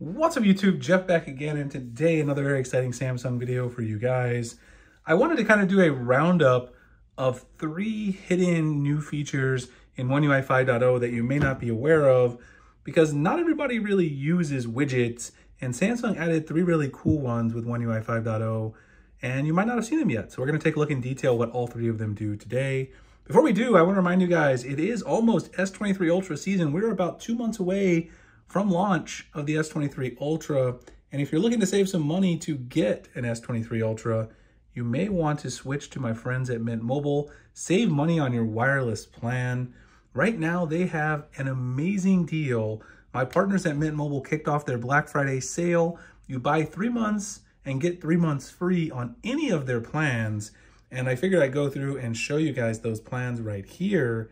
What's up YouTube, Jeff back again, and today another very exciting Samsung video for you guys. I wanted to kind of do a roundup of 3 hidden new features in One UI 5.0 that you may not be aware of, because not everybody really uses widgets, and Samsung added 3 really cool ones with One UI 5.0, and you might not have seen them yet. So we're going to take a look in detail what all 3 of them do today. Before we do, I want to remind you guys, it is almost S23 Ultra season. We're about 2 months away from launch of the S23 Ultra. And if you're looking to save some money to get an S23 Ultra, you may want to switch to my friends at Mint Mobile. Save money on your wireless plan. Right now, they have an amazing deal. My partners at Mint Mobile kicked off their Black Friday sale. You buy 3 months and get 3 months free on any of their plans. And I figured I'd go through and show you guys those plans right here.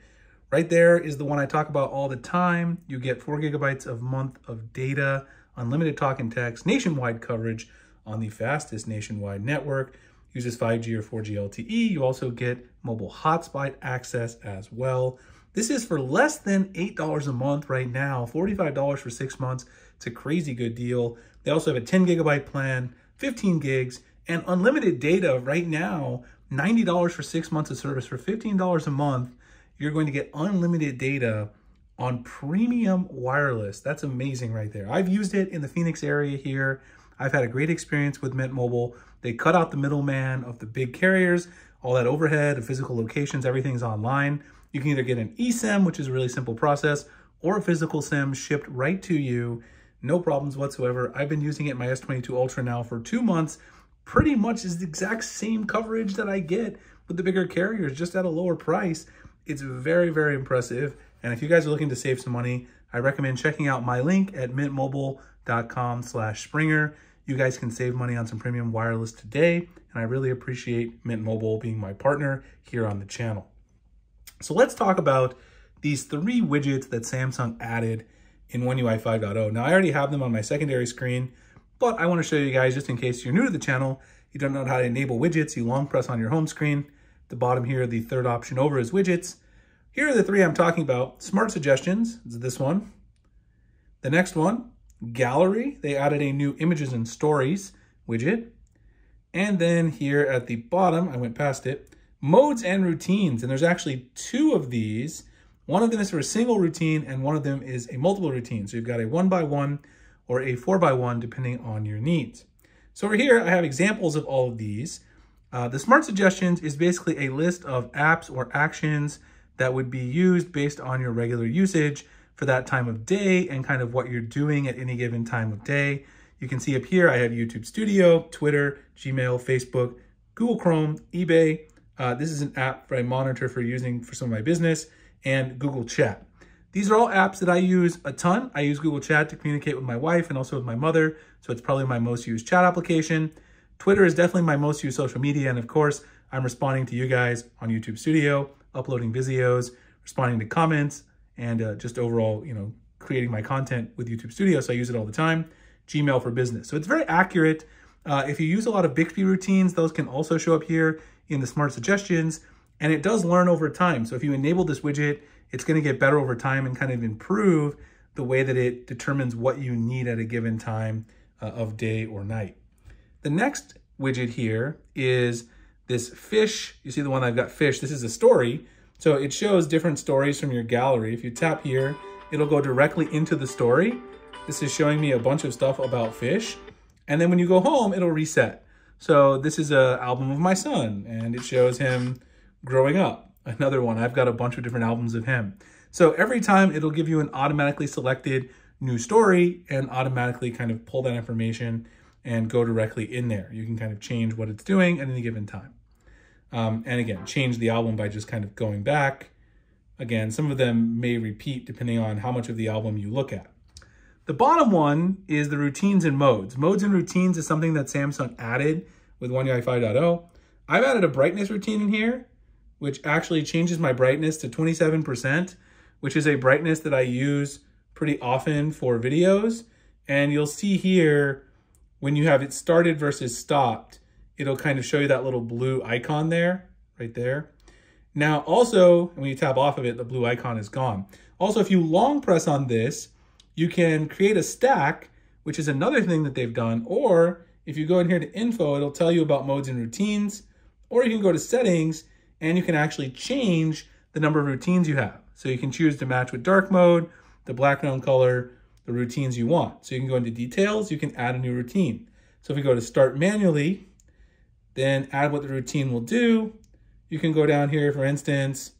Right there is the one I talk about all the time. You get 4 gigabytes a month of data, unlimited talk and text, nationwide coverage on the fastest nationwide network, uses 5G or 4G LTE. You also get mobile hotspot access as well. This is for less than $8 a month right now, $45 for 6 months. It's a crazy good deal. They also have a 10 gigabyte plan, 15 gigs, and unlimited data right now, $90 for 6 months of service. For $15 a month, you're going to get unlimited data on premium wireless. That's amazing right there. I've used it in the Phoenix area here. I've had a great experience with Mint Mobile. They cut out the middleman of the big carriers, all that overhead, the physical locations, everything's online. You can either get an eSIM, which is a really simple process, or a physical SIM shipped right to you. No problems whatsoever. I've been using it in my S22 Ultra now for 2 months. Pretty much is the exact same coverage that I get with the bigger carriers, just at a lower price. It's very, very impressive. And if you guys are looking to save some money, I recommend checking out my link at mintmobile.com/Springer. You guys can save money on some premium wireless today. And I really appreciate Mint Mobile being my partner here on the channel. So let's talk about these 3 widgets that Samsung added in One UI 5.0. Now I already have them on my secondary screen, but I want to show you guys just in case you're new to the channel, you don't know how to enable widgets, you long press on your home screen. The bottom here, the third option over is widgets. Here are the 3 I'm talking about. Smart Suggestions is this one. The next one, Gallery. They added a new Images and Stories widget. And then here at the bottom, I went past it, Modes and Routines. And there's actually 2 of these. One of them is for a single routine and one of them is a multiple routine. So you've got a 1x1 or a 4x1 depending on your needs. So over here, I have examples of all of these. The Smart Suggestions is basically a list of apps or actions that would be used based on your regular usage for that time of day and kind of what you're doing at any given time of day. You can see up here, I have YouTube Studio, Twitter, Gmail, Facebook, Google Chrome, eBay. This is an app that I monitor for using for some of my business, and Google Chat. These are all apps that I use a ton. I use Google Chat to communicate with my wife and also with my mother, so it's probably my most used chat application. Twitter is definitely my most used social media, and of course, I'm responding to you guys on YouTube Studio, uploading videos, responding to comments, and just overall, creating my content with YouTube Studio, so I use it all the time. Gmail for business. So it's very accurate. If you use a lot of Bixby routines, those can also show up here in the Smart Suggestions, and it does learn over time. So if you enable this widget, it's going to get better over time and kind of improve the way that it determines what you need at a given time of day or night. The next widget here is this fish. You see the one I've got fish. This is a story. So it shows different stories from your gallery. If you tap here, it'll go directly into the story. This is showing me a bunch of stuff about fish. And then when you go home, it'll reset. So this is an album of my son, and it shows him growing up. Another one, I've got a bunch of different albums of him. So every time it'll give you an automatically selected new story and automatically kind of pull that information and go directly in there. You can kind of change what it's doing at any given time. And again, change the album by just kind of going back. Again, some of them may repeat depending on how much of the album you look at. The bottom one is the routines and modes. Modes and routines is something that Samsung added with One UI 5.0. I've added a brightness routine in here, which actually changes my brightness to 27%, which is a brightness that I use pretty often for videos. And you'll see here, when you have it started versus stopped, it'll kind of show you that little blue icon there, right there. Now also, when you tap off of it, the blue icon is gone. Also, if you long press on this, you can create a stack which is another thing that they've done. Or if you go in here to info, it'll tell you about modes and routines, or you can go to settings and you can actually change the number of routines you have. So you can choose to match with dark mode, the background color, the routines you want. So you can go into details, you can add a new routine. So if we go to start manually, then add what the routine will do. You can go down here, for instance,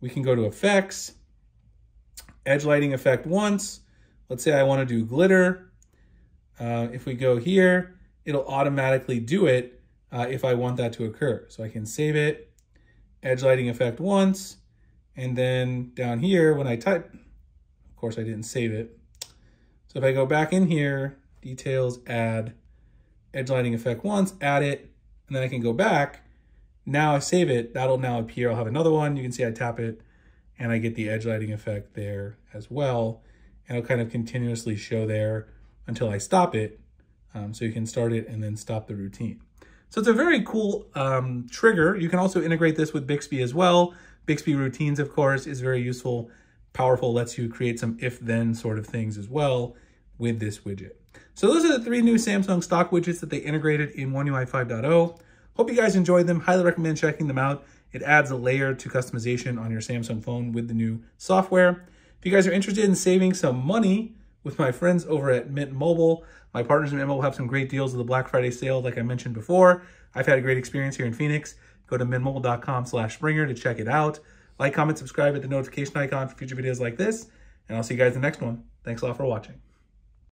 we can go to effects, edge lighting effect once. Let's say I want to do glitter. If we go here, it'll automatically do it if I want that to occur. So I can save it, edge lighting effect once, and then down here when I type, of course I didn't save it. So if I go back in here, details, add, edge lighting effect once, add it, and then I can go back. Now I save it, that'll now appear. I'll have another one. You can see I tap it and I get the edge lighting effect there as well. And it'll kind of continuously show there until I stop it. So you can start it and then stop the routine. So it's a very cool trigger. You can also integrate this with Bixby as well. Bixby routines, of course, is very useful, powerful, lets you create some if-then sort of things as well with this widget. So those are the 3 new Samsung stock widgets that they integrated in One UI 5.0. Hope you guys enjoyed them. Highly recommend checking them out. It adds a layer to customization on your Samsung phone with the new software. If you guys are interested in saving some money with my friends over at Mint Mobile, my partners at Mint Mobile have some great deals with the Black Friday sale, like I mentioned before. I've had a great experience here in Phoenix. Go to mintmobile.com/Springer to check it out. Like, comment, subscribe, hit the notification icon for future videos like this, and I'll see you guys in the next one. Thanks a lot for watching.